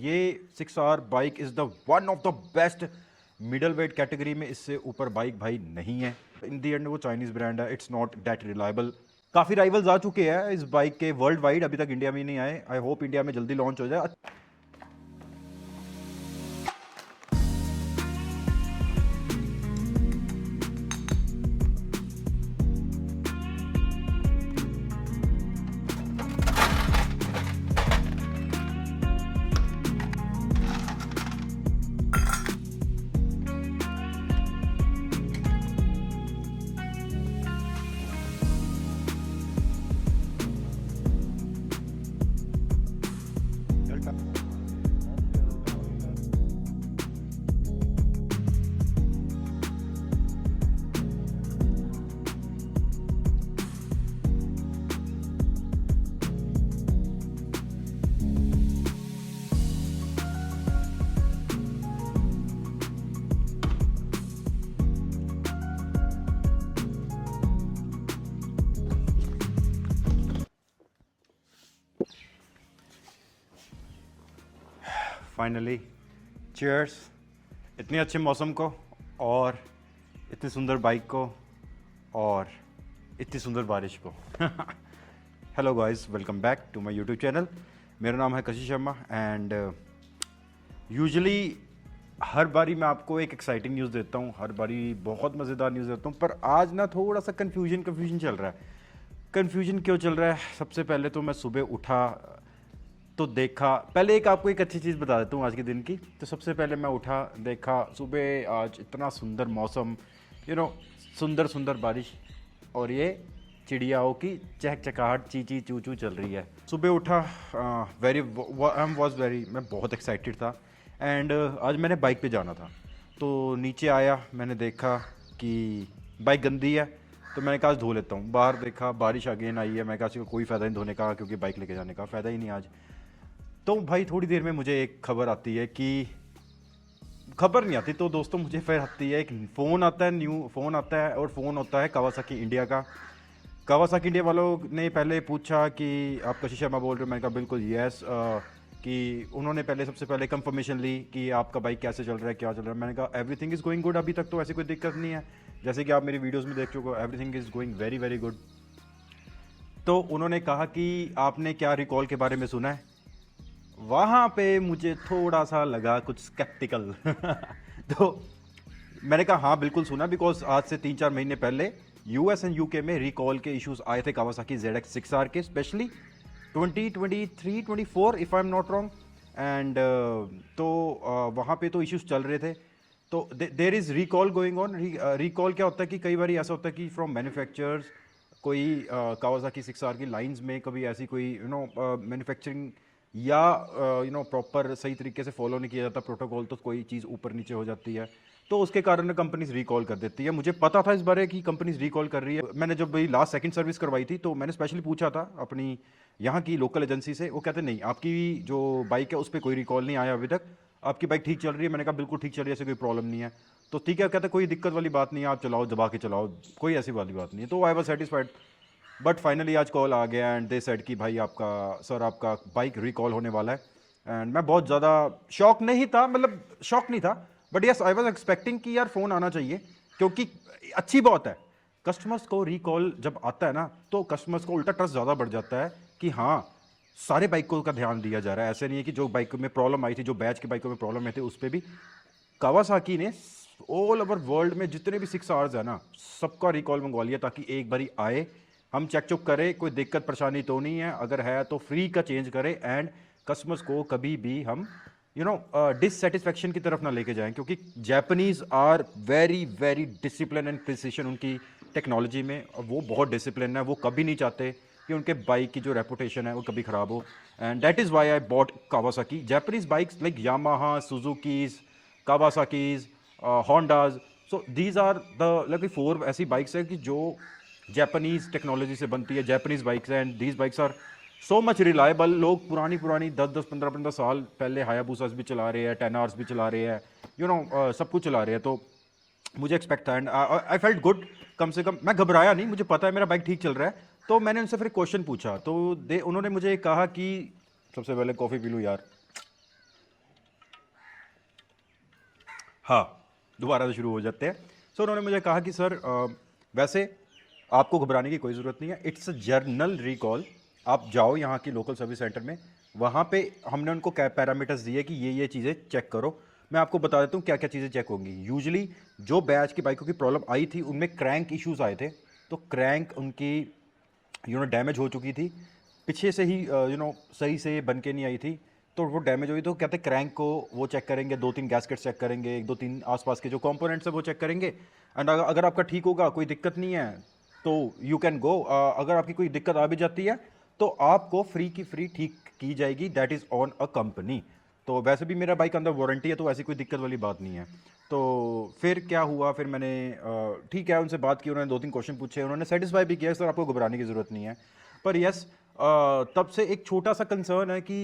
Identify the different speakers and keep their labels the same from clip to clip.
Speaker 1: ये 6R bike is the one of the best middle weight category में, इससे ऊपर बाइक भाई नहीं है। इन दी एंड वो चाइनीज़ ब्रांड है, इट्स नॉट दैट रिलायबल। काफ़ी राइवल्स आ चुके हैं इस बाइक के वर्ल्ड वाइड, अभी तक इंडिया में नहीं आए। आई होप इंडिया में जल्दी लॉन्च हो जाए। फाइनली चीयर्स इतने अच्छे मौसम को और इतनी सुंदर बाइक को और इतनी सुंदर बारिश को। Hello guys, welcome back to my YouTube channel. मेरा नाम है कशिश शर्मा एंड यूजुअली हर बारी मैं आपको एक एक्साइटिंग न्यूज़ देता हूँ, हर बारी बहुत मज़ेदार न्यूज़ देता हूँ, पर आज ना थोड़ा सा कन्फ्यूजन चल रहा है। कन्फ्यूजन क्यों चल रहा है? सबसे पहले तो मैं सुबह उठा तो देखा, पहले आपको एक अच्छी चीज़ बता देता हूँ आज के दिन की। तो सबसे पहले मैं उठा, देखा सुबह आज इतना सुंदर मौसम, सुंदर सुंदर बारिश और ये चिड़ियाओं की चहचहाहट, ची चू चू चल रही है। सुबह उठा, मैं बहुत एक्साइटेड था एंड आज मैंने बाइक पे जाना था। तो नीचे आया, मैंने देखा कि बाइक गंदी है, तो मैंने कहा आज धो लेता हूँ। बाहर देखा बारिश अगेन आई है, मैं कहा कोई फ़ायदा नहीं धोने का, क्योंकि बाइक लेके जाने का फ़ायदा ही नहीं आज। तो भाई थोड़ी देर में मुझे एक खबर आती है कि खबर नहीं आती तो दोस्तों मुझे फिर आती है एक फ़ोन आता है, न्यू फ़ोन आता है, और फ़ोन होता है कावासाकी इंडिया का। कावासाकी इंडिया वालों ने पहले पूछा कि आप कशिश शर्मा बोल रहे हो? मैंने कहा बिल्कुल यस। कि उन्होंने सबसे पहले कंफर्मेशन ली कि आपका बाइक कैसे चल रहा है, क्या चल रहा है। मैंने कहा एवरीथिंग इज़ गोइंग गुड, अभी तक तो ऐसी कोई दिक्कत नहीं है, जैसे कि आप मेरी वीडियोज़ में देख चुके हो, everything is going very very good. तो उन्होंने कहा कि आपने क्या रिकॉल के बारे में सुना है? वहाँ पे मुझे थोड़ा सा लगा कुछ स्केप्टिकल। तो मैंने कहा हाँ बिल्कुल सुना, बिकॉज आज से 3-4 महीने पहले यूएस एंड यूके में रिकॉल के इश्यूज आए थे कावासाकी ZX6R के, specially 2023-24 if I am not wrong. And तो वहाँ पे तो इश्यूज चल रहे थे। तो there is recall going on. Recall क्या होता है कि कई बार ऐसा होता है कि फ्रॉम मैन्युफैक्चरर्स कोई कावासाकी 6R की लाइंस में कभी ऐसी कोई मैन्युफैक्चरिंग या प्रॉपर सही तरीके से फॉलो नहीं किया जाता प्रोटोकॉल, तो कोई चीज़ ऊपर नीचे हो जाती है, तो उसके कारण कंपनीज रिकॉल कर देती है। मुझे पता था इस बारे कि कंपनीज रिकॉल कर रही है। मैंने जब भाई लास्ट सेकंड सर्विस करवाई थी तो मैंने स्पेशली पूछा था अपनी यहाँ की लोकल एजेंसी से, वो कहते नहीं आपकी जो बाइक है उस पर कोई रिकॉल नहीं आया अभी तक, आपकी बाइक ठीक चल रही है। मैंने कहा बिल्कुल ठीक चल रही है, ऐसे कोई प्रॉब्लम नहीं है। तो ठीक है, कहते कोई दिक्कत वाली बात नहीं है, आप चलाओ, दबा के चलाओ, कोई ऐसी वाली बात नहीं है। तो I was satisfied. But finally आज कॉल आ गया एंड दे सेड कि भाई आपका बाइक रिकॉल होने वाला है। एंड मैं बहुत ज़्यादा शॉक नहीं था, मतलब शॉक नहीं था, but yes I was expecting कि यार फ़ोन आना चाहिए, क्योंकि अच्छी बात है। कस्टमर्स को रिकॉल जब आता है ना, तो कस्टमर्स को उल्टा ट्रस्ट ज़्यादा बढ़ जाता है कि हाँ सारे बाइकों का ध्यान दिया जा रहा है। ऐसे नहीं है कि जो बाइक में प्रॉब्लम आई थी, जो बैच की बाइकों में प्रॉब्लम आई थी, उस पर भी कावासाकी ने ऑल ओवर वर्ल्ड में जितने भी 6Rs है ना, सबका रिकॉल मंगवा लिया, ताकि एक बारी आए, हम चेक चुक करें, कोई दिक्कत परेशानी तो नहीं है, अगर है तो फ्री का चेंज करें एंड कस्टमर्स को कभी भी हम डिससेटिस्फेक्शन की तरफ ना लेके जाएं। क्योंकि Japanese are very very discipline and precision उनकी टेक्नोलॉजी में, वो बहुत डिसिप्लिन है, वो कभी नहीं चाहते कि उनके बाइक की जो रेपुटेशन है वो कभी ख़राब हो। And that is why I bought Kawasaki. Japanese bikes like Yamaha, Suzukis, Kawasakis, Hondas, so these are the like 4 ऐसी बाइक्स है कि जो जापानीज टेक्नोलॉजी से बनती है, जापानीज बाइक्स हैं, and these bikes are so much reliable. लोग पुरानी 10-10, 15-15 साल पहले हायाबुसास भी चला रहे हैं, 10Rs भी चला रहे हैं, सब कुछ चला रहे हैं। तो मुझे एक्सपेक्ट था एंड आई फेल्ट गुड। कम से कम मैं घबराया नहीं, मुझे पता है मेरा बाइक ठीक चल रहा है। तो मैंने उनसे फिर क्वेश्चन पूछा, तो उन्होंने मुझे कहा कि सबसे पहले कॉफ़ी पी लूँ यार, हाँ, दोबारा से शुरू हो जाते हैं। सो उन्होंने मुझे कहा कि सर वैसे आपको घबराने की कोई ज़रूरत नहीं है, इट्स अ जर्नल रिकॉल। आप जाओ यहाँ की लोकल सर्विस सेंटर में, वहाँ पे हमने उनको क्या पैरामीटर्स दिए कि ये चीज़ें चेक करो। मैं आपको बता देता हूँ क्या क्या चीज़ें चेक होंगी। यूजुअली जो बैच की बाइकों की प्रॉब्लम आई थी उनमें क्रैंक इश्यूज आए थे, तो क्रैंक उनकी डैमेज हो चुकी थी, पीछे से ही सही से बन के नहीं आई थी, तो वो डैमेज हुई। तो कहते क्रैंक को वो चेक करेंगे, 2-3 गैस्केट चेक करेंगे, 1-2-3 आसपास के जो कंपोनेंट्स है वो चेक करेंगे। एंड अगर आपका ठीक होगा, कोई दिक्कत नहीं है, तो यू कैन गो। अगर आपकी कोई दिक्कत आ भी जाती है तो आपको फ्री की फ्री ठीक की जाएगी, that is on a company. तो वैसे भी मेरा बाइक अंदर वारंटी है, तो ऐसी कोई दिक्कत वाली बात नहीं है। तो फिर क्या हुआ, फिर मैंने ठीक है उनसे बात की, उन्होंने 2-3 क्वेश्चन पूछे, उन्होंने सेटिस्फाई भी किया सर आपको घबराने की ज़रूरत नहीं है। पर यस, तब से एक छोटा सा कंसर्न है कि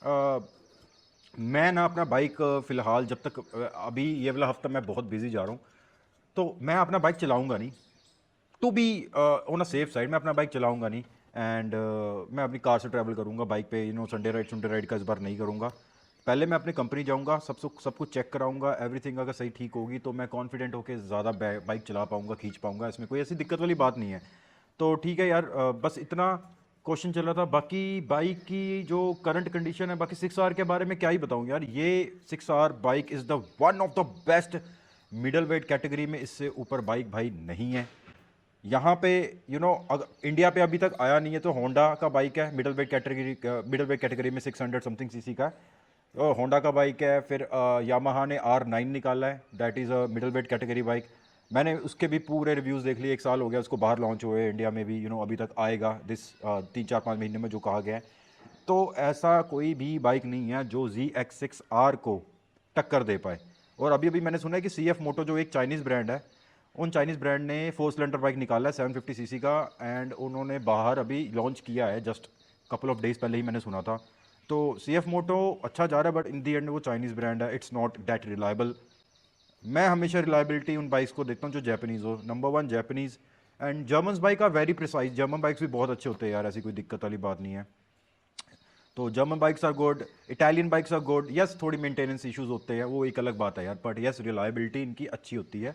Speaker 1: अ, मैं ना अपना बाइक फ़िलहाल जब तक अभी ये वाला हफ्ता मैं बहुत बिजी जा रहा हूँ, तो मैं अपना बाइक चलाऊंगा नहीं। To be on a safe side मैं अपना बाइक चलाऊंगा नहीं। एंड मैं अपनी कार से ट्रैवल करूंगा बाइक पे, संडे राइड का इस बार नहीं करूंगा। पहले मैं अपनी कंपनी जाऊंगा, सब कुछ चेक कराऊंगा, एवरीथिंग अगर सही ठीक होगी तो मैं कॉन्फिडेंट होकर ज़्यादा बाइक चला पाऊंगा, खींच पाऊंगा, इसमें कोई ऐसी दिक्कत वाली बात नहीं है। तो ठीक है यार, बस इतना क्वेश्चन चल रहा था। बाकी बाइक की जो करंट कंडीशन है, बाकी 6R के बारे में क्या ही बताऊं यार। ये 6R bike is the one of the best middle weight category में, इससे ऊपर बाइक भाई नहीं है यहाँ पे। अगर इंडिया पे अभी तक आया नहीं है तो होंडा का बाइक है मिडल वेट कैटेगरी में 600 समथिंग सीसी का, और होंडा का बाइक है। फिर यामाहा ने R9 निकाला है, that is a middle weight category bike. मैंने उसके भी पूरे रिव्यूज़ देख लिए, 1 साल हो गया उसको बाहर लॉन्च हुए, इंडिया में भी अभी तक आएगा 3-4-5 महीने में जो कहा गया है। तो ऐसा कोई भी बाइक नहीं है जो ZX6R को टक्कर दे पाए। और अभी अभी मैंने सुना है कि CF मोटो जो एक चाइनीज़ ब्रांड है, उन चाइनीज़ ब्रांड ने 4 सिलेंडर बाइक निकाला है 750 सीसी का, एंड उन्होंने बाहर अभी लॉन्च किया है, जस्ट कपल ऑफ डेज पहले ही मैंने सुना था। तो CF मोटो अच्छा जा रहा है, बट इन दी एंड वो चाइनीज़ ब्रांड है, इट्स नॉट दैट रिलायबल। मैं हमेशा रिलायबिलिटी उन बाइक्स को देखता हूँ जो जापानीज़ हो, number one Japanese. And German bike are very precise, German bikes भी बहुत अच्छे होते हैं यार, ऐसी कोई दिक्कत वाली बात नहीं है। तो German bikes are good, Italian bikes are good. Yes, थोड़ी मेंटेनेंस इश्यूज होते हैं, वो एक अलग बात है यार, बट यस रिलायबिलिटी इनकी अच्छी होती है।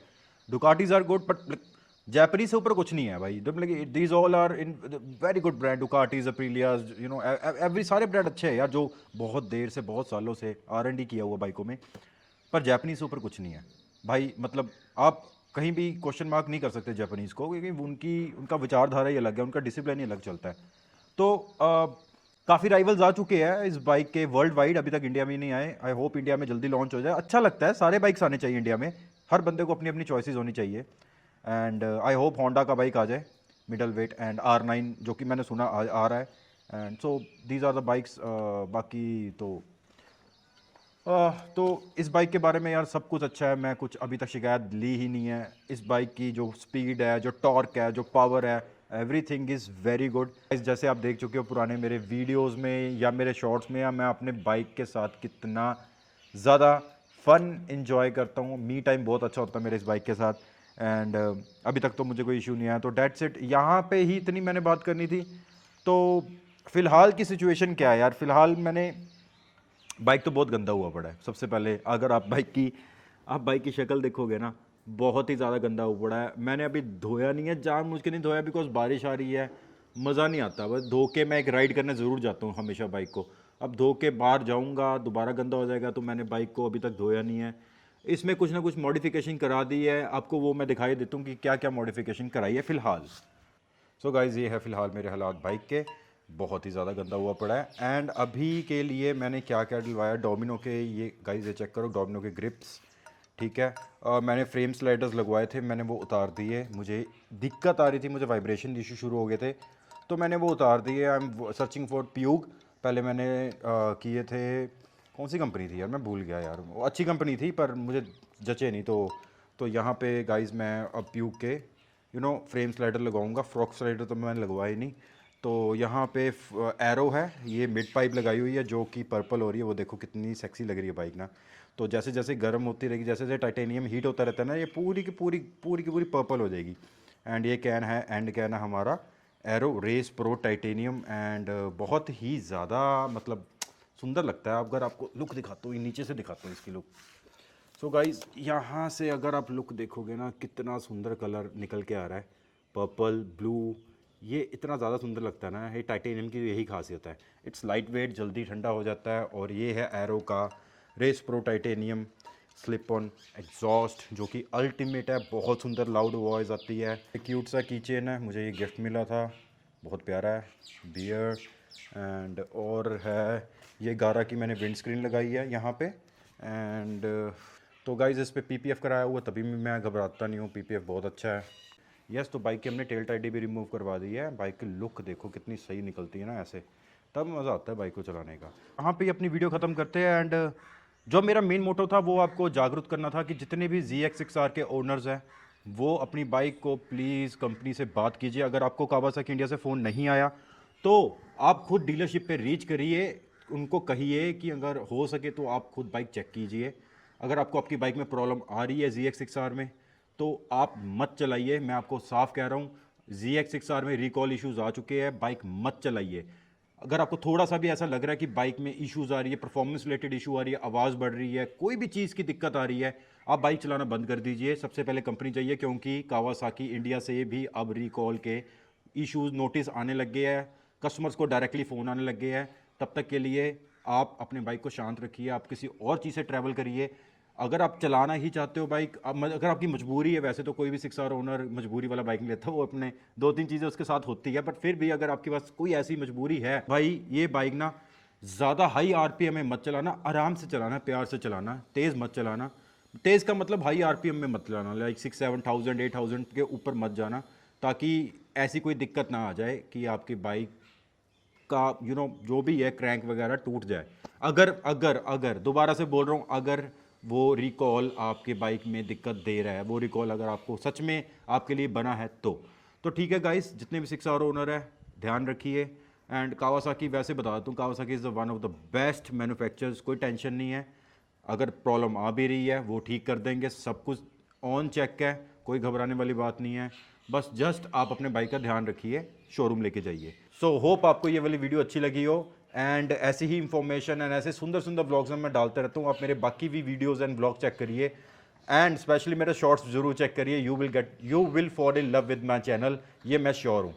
Speaker 1: Ducatis are good, but Japanese से ऊपर कुछ नहीं है भाई। These all are in very good brand, Ducatis, Aprilias, every सारे ब्रांड अच्छे हैं यार, जो बहुत देर से बहुत सालों से R&D किया हुआ बाइकों में। पर जापानीज से ऊपर कुछ नहीं है भाई। मतलब आप कहीं भी क्वेश्चन मार्क नहीं कर सकते जापानीज को, क्योंकि उनका विचारधारा ही अलग है, उनका डिसिप्लिन ही अलग चलता है। तो काफ़ी राइवल्स आ चुके हैं इस बाइक के वर्ल्ड वाइड, अभी तक इंडिया में नहीं आए। आई होप इंडिया में जल्दी लॉन्च हो जाए, अच्छा लगता है, सारे बाइक्स आने चाहिए इंडिया में, हर बंदे को अपनी अपनी चॉइसेस होनी चाहिए। एंड आई होप होंडा का बाइक आ जाए मिडल वेट, एंड R9 जो कि मैंने सुना आ रहा है। And so these are the bikes. बाकी तो इस बाइक के बारे में यार सब कुछ अच्छा है, मैं कुछ अभी तक शिकायत ली ही नहीं है। इस बाइक की जो स्पीड है, जो टॉर्क है, जो पावर है, एवरीथिंग इज़ वेरी गुड। जैसे आप देख चुके हो पुराने मेरे वीडियोस में या मेरे शॉर्ट्स में, या मैं अपने बाइक के साथ कितना ज़्यादा फन इंजॉय करता हूँ, मी टाइम बहुत अच्छा होता है मेरे इस बाइक के साथ। एंड अभी तक तो मुझे कोई इशू नहीं आया। तो डेट्स इट, यहाँ पे ही इतनी मैंने बात करनी थी। तो फ़िलहाल की सिचुएशन क्या है यार, फ़िलहाल मैंने बाइक तो बहुत गंदा हुआ पड़ा है। सबसे पहले अगर आप बाइक की शक्ल देखोगे ना, बहुत ही ज़्यादा गंदा हुआ पड़ा है। मैंने अभी धोया नहीं है, जानबूझ के नहीं धोया, बिकॉज बारिश आ रही है, मज़ा नहीं आता। बस धो के मैं एक राइड करने ज़रूर जाता हूँ हमेशा बाइक को। अब धो के बाहर जाऊँगा दोबारा गंदा हो जाएगा, तो मैंने बाइक को अभी तक धोया नहीं है। इसमें कुछ ना कुछ मॉडिफिकेशन करा दी है, आपको वो मैं दिखाई देता हूँ कि क्या क्या मॉडिफिकेशन कराई है फ़िलहाल। सो गाइज़, ये है फ़िलहाल मेरे हालात बाइक के, बहुत ही ज़्यादा गंदा हुआ पड़ा है। एंड अभी के लिए मैंने क्या क्या डलवाया, डोमिनो के, ये गाइज़ ये चेक करो, डोमिनो के ग्रिप्स, ठीक है। मैंने फ्रेम स्लाइडर्स लगवाए थे, मैंने वो उतार दिए। मुझे दिक्कत आ रही थी, मुझे वाइब्रेशन इशू शुरू हो गए थे, तो मैंने वो उतार दिए। आई एम सर्चिंग फॉर प्यूग। पहले मैंने किए थे, कौन सी कंपनी थी यार, मैं भूल गया यार, वो अच्छी कंपनी थी पर मुझे जचे नहीं। तो यहाँ पे गाइज़ मैं अब प्यूग के फ्रेम स्लाइडर लगाऊंगा। फ्रॉक स्लाइडर तो मैंने लगवाया ही नहीं। तो यहाँ पे एरो है, ये मिड पाइप लगाई हुई है जो कि पर्पल हो रही है, वो देखो कितनी सेक्सी लग रही है बाइक ना। तो जैसे जैसे गर्म होती रहेगी, जैसे जैसे टाइटेनियम हीट होता रहता है ना, ये पूरी की पूरी पर्पल हो जाएगी। एंड ये कैन है, एंड कैन है हमारा Arrow Race Pro titanium. And बहुत ही ज़्यादा मतलब सुंदर लगता है। अगर आपको लुक दिखाता हूँ, नीचे से दिखाता हूँ इसकी लुक, सो गाइज यहाँ से अगर आप लुक देखोगे ना, कितना सुंदर कलर निकल के आ रहा है, पर्पल ब्लू, ये इतना ज़्यादा सुंदर लगता है ना। ये टाइटेनियम की यही खासियत है, इट्स लाइट वेट, जल्दी ठंडा हो जाता है। और ये है एरो का Race Pro titanium slip on exhaust, जो कि अल्टीमेट है, बहुत सुंदर लाउड वॉइस आती है। क्यूट सा कीचेन है, मुझे ये गिफ्ट मिला था, बहुत प्यारा है, बियर एंड। और है ये गारा की मैंने विंड स्क्रीन लगाई है यहाँ पे एंड। तो गाइज इस पे पीपीएफ कराया हुआ, तभी मैं घबराता नहीं हूँ, पीपीएफ बहुत अच्छा है। यस, तो बाइक की हमने टेल टाइडी भी रिमूव करवा दी है। बाइक की लुक देखो कितनी सही निकलती है ना ऐसे, तब मज़ा आता है बाइक को चलाने का। यहाँ पे अपनी वीडियो ख़त्म करते हैं एंड जो मेरा मेन मोटो था वो आपको जागरूक करना था कि जितने भी ZX6R के ओनर्स हैं वो अपनी बाइक को प्लीज़ कंपनी से बात कीजिए। अगर आपको कावासाकी इंडिया से फ़ोन नहीं आया तो आप खुद डीलरशिप पे रीच करिए, उनको कहिए कि अगर हो सके तो आप खुद बाइक चेक कीजिए। अगर आपको आपकी बाइक में प्रॉब्लम आ रही है ZX6R में तो आप मत चलाइए, मैं आपको साफ कह रहा हूँ। ZX6R में रिकॉल इश्यूज आ चुके हैं, बाइक मत चलाइए। अगर आपको थोड़ा सा भी ऐसा लग रहा है कि बाइक में इश्यूज आ रही है, परफॉर्मेंस रिलेटेड इशू आ रही है, आवाज़ बढ़ रही है, कोई भी चीज़ की दिक्कत आ रही है, आप बाइक चलाना बंद कर दीजिए। सबसे पहले कंपनी चाहिए, क्योंकि कावासाकी इंडिया से भी अब रिकॉल के इश्यूज नोटिस आने लग गए हैं, कस्टमर्स को डायरेक्टली फ़ोन आने लग गए हैं। तब तक के लिए आप अपने बाइक को शांत रखिए, आप किसी और चीज़ से ट्रैवल करिए। अगर आप चलाना ही चाहते हो बाइक, अगर आपकी मजबूरी है, वैसे तो कोई भी 6R ओनर मजबूरी वाला बाइक नहीं लेता, वो अपने 2-3 चीज़ें उसके साथ होती है, बट फिर भी अगर आपके पास कोई ऐसी मजबूरी है भाई, ये बाइक ना ज़्यादा हाई RPM में मत चलाना, आराम से चलाना, प्यार से चलाना, तेज़ मत चलाना। तेज़ का मतलब हाई RPM में मत चलाना, लाइक 6-7,000 8,000 के ऊपर मत जाना, ताकि ऐसी कोई दिक्कत ना आ जाए कि आपकी बाइक का जो भी है क्रैंक वगैरह टूट जाए। अगर अगर अगर दोबारा से बोल रहा हूँ, अगर वो रिकॉल आपके बाइक में दिक्कत दे रहा है, वो रिकॉल अगर आपको सच में आपके लिए बना है तो ठीक है गाइस, जितने भी 6R ओनर है ध्यान रखिए। एंड कावासाकी, वैसे बता दूँ, Kawasaki is one of the best manufacturers, कोई टेंशन नहीं है। अगर प्रॉब्लम आ भी रही है वो ठीक कर देंगे, सब कुछ ऑन चेक है, कोई घबराने वाली बात नहीं है। बस जस्ट आप अपने बाइक का ध्यान रखिए, शोरूम लेके जाइए। सो होप आपको ये वाली वीडियो अच्छी लगी हो एंड ऐसी ही इंफॉर्मेशन एंड ऐसे सुंदर सुंदर ब्लॉग्स में मैं डालता रहता हूँ। आप मेरे बाकी भी वीडियोस एंड ब्लॉग चेक करिए एंड स्पेशली मेरे शॉर्ट्स जरूर चेक करिए। You will fall in love with my channel, ये मैं श्योर हूँ।